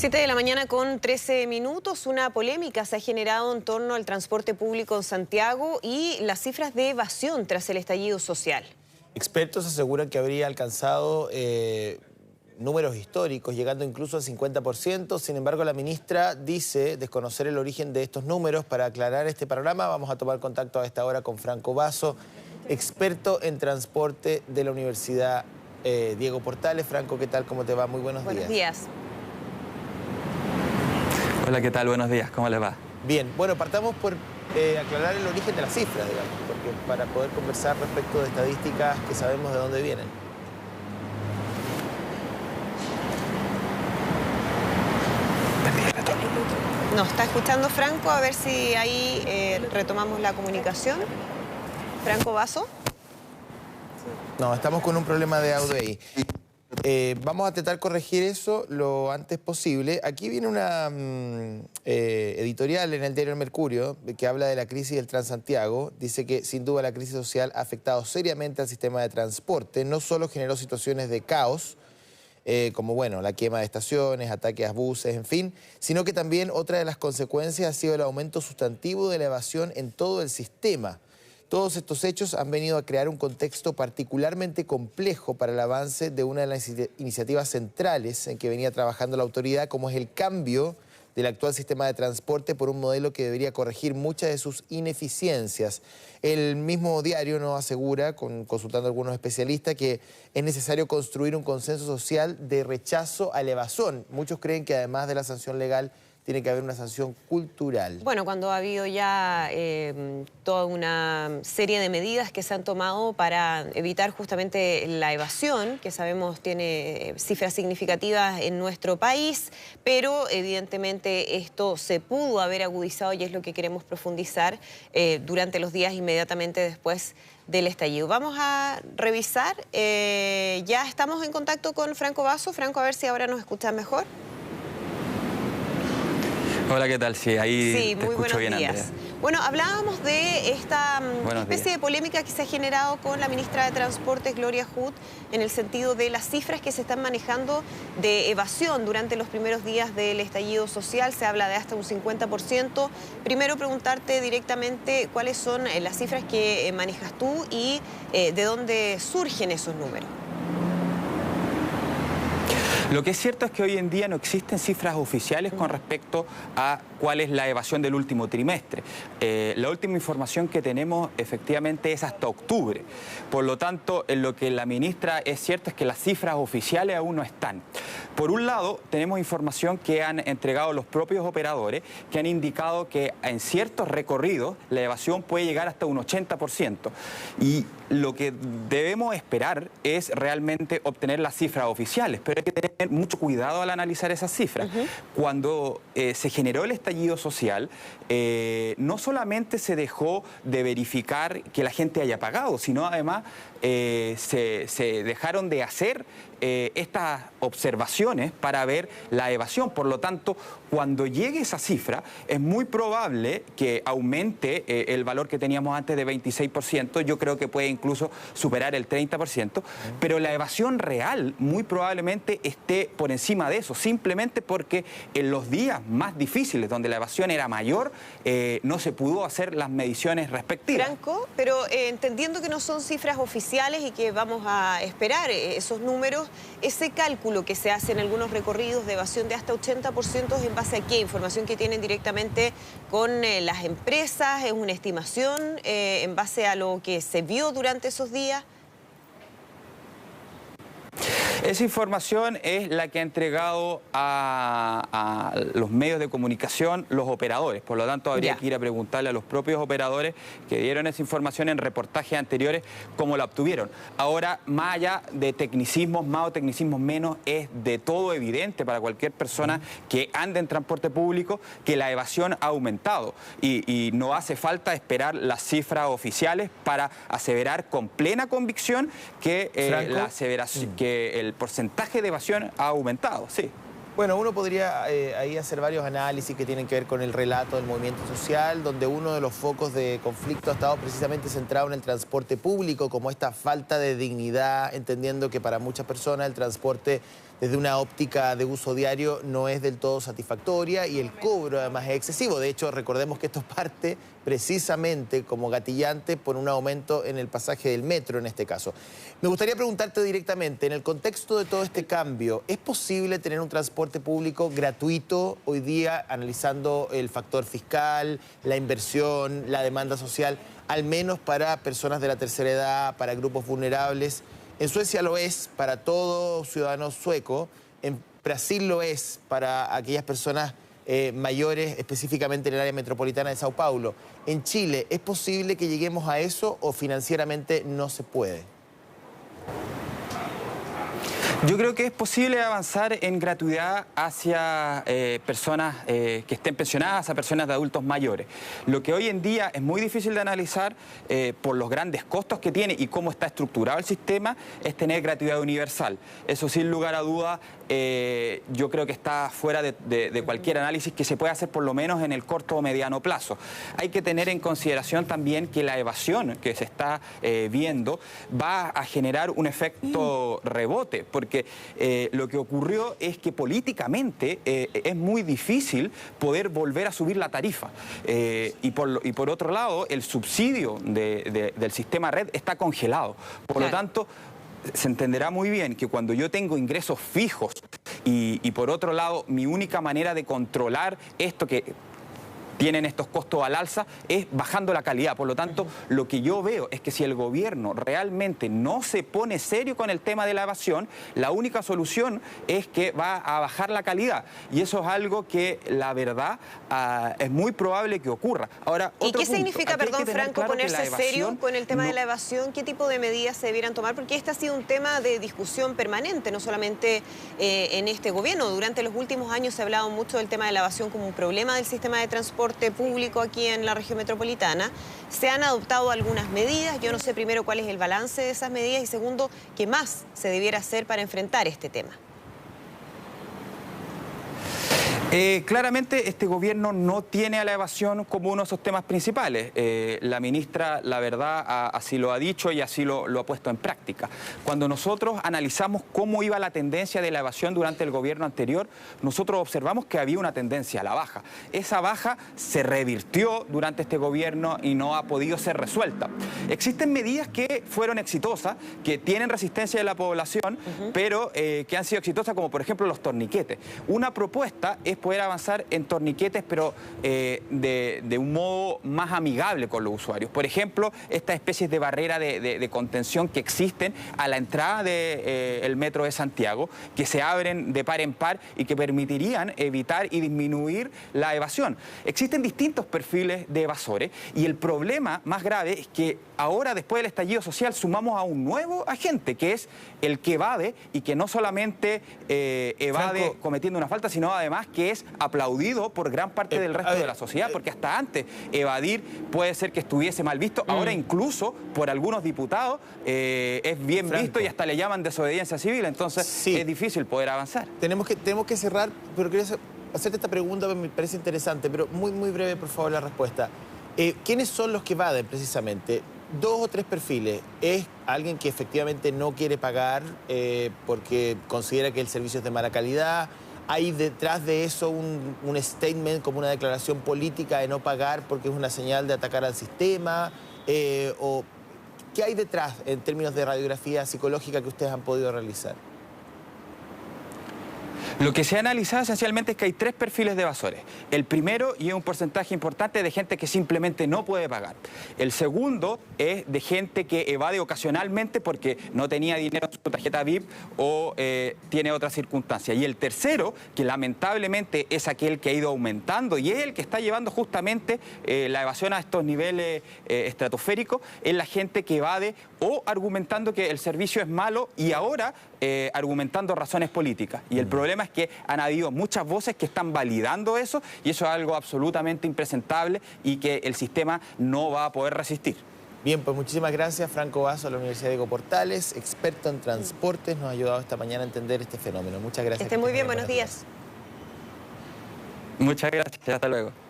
7 de la mañana con 13 minutos. Una polémica se ha generado en torno al transporte público en Santiago y las cifras de evasión tras el estallido social. Expertos aseguran que habría alcanzado números históricos, llegando incluso al 50%. Sin embargo, la ministra dice desconocer el origen de estos números. Para aclarar este panorama, vamos a tomar contacto a esta hora con Franco Basso, experto en transporte de la Universidad Diego Portales. Franco, ¿qué tal? ¿Cómo te va? Muy buenos días. Buenos días. Hola, ¿qué tal? Buenos días, ¿cómo les va? Bien, bueno, partamos por aclarar el origen de las cifras, digamos, porque para poder conversar respecto de estadísticas que sabemos de dónde vienen. ¿Nos está escuchando Franco? A ver si ahí retomamos la comunicación. Franco Basso. No, estamos con un problema de audio ahí. Vamos a intentar corregir eso lo antes posible. Aquí viene una editorial en el diario El Mercurio que habla de la crisis del Transantiago. Dice que sin duda la crisis social ha afectado seriamente al sistema de transporte. No solo generó situaciones de caos, como bueno, la quema de estaciones, ataques a buses, en fin, sino que también otra de las consecuencias ha sido el aumento sustantivo de la evasión en todo el sistema. Todos estos hechos han venido a crear un contexto particularmente complejo para el avance de una de las iniciativas centrales en que venía trabajando la autoridad, como es el cambio del actual sistema de transporte por un modelo que debería corregir muchas de sus ineficiencias. El mismo diario nos asegura, consultando a algunos especialistas, que es necesario construir un consenso social de rechazo a la evasión. Muchos creen que además de la sanción legal, tiene que haber una sanción cultural. Bueno, cuando ha habido ya toda una serie de medidas que se han tomado para evitar justamente la evasión, que sabemos tiene cifras significativas en nuestro país, pero evidentemente esto se pudo haber agudizado y es lo que queremos profundizar durante los días inmediatamente después del estallido. Vamos a revisar, ya estamos en contacto con Franco Basso. Franco, a ver si ahora nos escuchas mejor. Hola, ¿qué tal? Sí, ahí sí, te muy escucho bien, buenos días. Andrea. Bueno, hablábamos de esta especie de polémica que se ha generado con la ministra de Transportes, Gloria Hood, en el sentido de las cifras que se están manejando de evasión durante los primeros días del estallido social. Se habla de hasta un 50%. Primero, preguntarte directamente cuáles son las cifras que manejas tú y de dónde surgen esos números. Lo que es cierto es que hoy en día no existen cifras oficiales con respecto a cuál es la evasión del último trimestre. La última información que tenemos efectivamente es hasta octubre. Por lo tanto, en lo que la ministra es cierto es que las cifras oficiales aún no están. Por un lado, tenemos información que han entregado los propios operadores que han indicado que en ciertos recorridos la evasión puede llegar hasta un 80%. Y lo que debemos esperar es realmente obtener las cifras oficiales, pero hay que tener mucho cuidado al analizar esas cifras. Cuando se generó el estallido social, no solamente se dejó de verificar que la gente haya pagado, sino además se dejaron de hacer estas observaciones para ver la evasión. Por lo tanto, cuando llegue esa cifra, es muy probable que aumente el valor que teníamos antes de 26%. Yo creo que puede incluso superar el 30%, pero la evasión real muy probablemente esté por encima de eso, simplemente porque en los días más difíciles, donde la evasión era mayor, no se pudo hacer las mediciones respectivas. Franco, pero entendiendo que no son cifras oficiales y que vamos a esperar esos números, ese cálculo que se hace en algunos recorridos de evasión de hasta 80%, ¿en base a qué? ¿Información que tienen directamente con las empresas? ¿Es una estimación en base a lo que se vio durante esos días? Esa información es la que ha entregado a los medios de comunicación los operadores. Por lo tanto, habría que ir a preguntarle a los propios operadores que dieron esa información en reportajes anteriores cómo la obtuvieron. Ahora, más allá de tecnicismos más o tecnicismos menos, es de todo evidente para cualquier persona que ande en transporte público que la evasión ha aumentado. Y no hace falta esperar las cifras oficiales para aseverar con plena convicción que la aseveración, que el porcentaje de evasión ha aumentado, sí. Bueno, uno podría ahí hacer varios análisis que tienen que ver con el relato del movimiento social, donde uno de los focos de conflicto ha estado precisamente centrado en el transporte público, como esta falta de dignidad, entendiendo que para muchas personas el transporte desde una óptica de uso diario no es del todo satisfactoria y el cobro además es excesivo. De hecho, recordemos que esto parte precisamente como gatillante por un aumento en el pasaje del metro en este caso. Me gustaría preguntarte directamente, en el contexto de todo este cambio, ¿es posible tener un transporte público gratuito hoy día, analizando el factor fiscal, la inversión, la demanda social, al menos para personas de la tercera edad, para grupos vulnerables? En Suecia lo es para todo ciudadano sueco, en Brasil lo es para aquellas personas mayores, específicamente en el área metropolitana de Sao Paulo. En Chile, ¿es posible que lleguemos a eso o financieramente no se puede? Yo creo que es posible avanzar en gratuidad hacia personas que estén pensionadas, a personas de adultos mayores. Lo que hoy en día es muy difícil de analizar por los grandes costos que tiene y cómo está estructurado el sistema es tener gratuidad universal. Eso sin lugar a duda yo creo que está fuera de cualquier análisis que se pueda hacer por lo menos en el corto o mediano plazo. Hay que tener en consideración también que la evasión que se está viendo va a generar un efecto rebote, porque lo que ocurrió es que políticamente es muy difícil poder volver a subir la tarifa. Y por otro lado, el subsidio del sistema red está congelado. Por lo tanto, se entenderá muy bien que cuando yo tengo ingresos fijos y por otro lado, mi única manera de controlar esto que tienen estos costos al alza es bajando la calidad. Por lo tanto, lo que yo veo es que si el gobierno realmente no se pone serio con el tema de la evasión, la única solución es que va a bajar la calidad. Y eso es algo que, la verdad, es muy probable que ocurra. Ahora, ¿y qué significa, perdón, Franco, ponerse serio con el tema de la evasión? ¿Qué tipo de medidas se debieran tomar? Porque este ha sido un tema de discusión permanente, no solamente en este gobierno. Durante los últimos años se ha hablado mucho del tema de la evasión como un problema del sistema de transporte público aquí en la región metropolitana. Se han adoptado algunas medidas. Yo no sé primero cuál es el balance de esas medidas y segundo, qué más se debiera hacer para enfrentar este tema. Claramente este gobierno no tiene a la evasión como uno de sus temas principales. La ministra, la verdad, así lo ha dicho y así lo ha puesto en práctica. Cuando nosotros analizamos cómo iba la tendencia de la evasión durante el gobierno anterior, nosotros observamos que había una tendencia a la baja. Esa baja se revirtió durante este gobierno y no ha podido ser resuelta. Existen medidas que fueron exitosas, que tienen resistencia de la población, pero que han sido exitosas, como por ejemplo los torniquetes. Una propuesta es poder avanzar en torniquetes, pero de un modo más amigable con los usuarios. Por ejemplo, estas especies de barrera de contención que existen a la entrada del metro de Santiago, que se abren de par en par y que permitirían evitar y disminuir la evasión. Existen distintos perfiles de evasores y el problema más grave es que ahora, después del estallido social, sumamos a un nuevo agente, que es el que evade y que no solamente evade Franco, cometiendo una falta, sino además que es aplaudido por gran parte del resto de la sociedad, porque hasta antes evadir puede ser que estuviese mal visto, ahora incluso por algunos diputados es bien visto y hasta le llaman desobediencia civil, entonces es difícil poder avanzar. Tenemos que cerrar, pero quería hacerte esta pregunta, me parece interesante, pero muy breve, por favor, la respuesta. ¿Quiénes son los que evaden precisamente? 2 o 3 perfiles. ¿Es alguien que efectivamente no quiere pagar porque considera que el servicio es de mala calidad? ¿Hay detrás de eso un statement, como una declaración política de no pagar porque es una señal de atacar al sistema? ¿O qué hay detrás en términos de radiografía psicológica que ustedes han podido realizar? Lo que se ha analizado esencialmente es que hay 3 perfiles de evasores. El primero, y es un porcentaje importante, de gente que simplemente no puede pagar. El segundo es de gente que evade ocasionalmente porque no tenía dinero en su tarjeta VIP o tiene otras circunstancias. Y el tercero, que lamentablemente es aquel que ha ido aumentando y es el que está llevando justamente la evasión a estos niveles estratosféricos, es la gente que evade o argumentando que el servicio es malo y ahora argumentando razones políticas. Y el problema es que han habido muchas voces que están validando eso y eso es algo absolutamente impresentable y que el sistema no va a poder resistir. Bien, pues muchísimas gracias, Franco Basso, de la Universidad Diego Portales, experto en transportes, nos ha ayudado esta mañana a entender este fenómeno. Muchas gracias. Que esté muy bien, buenos días. Muchas gracias, hasta luego.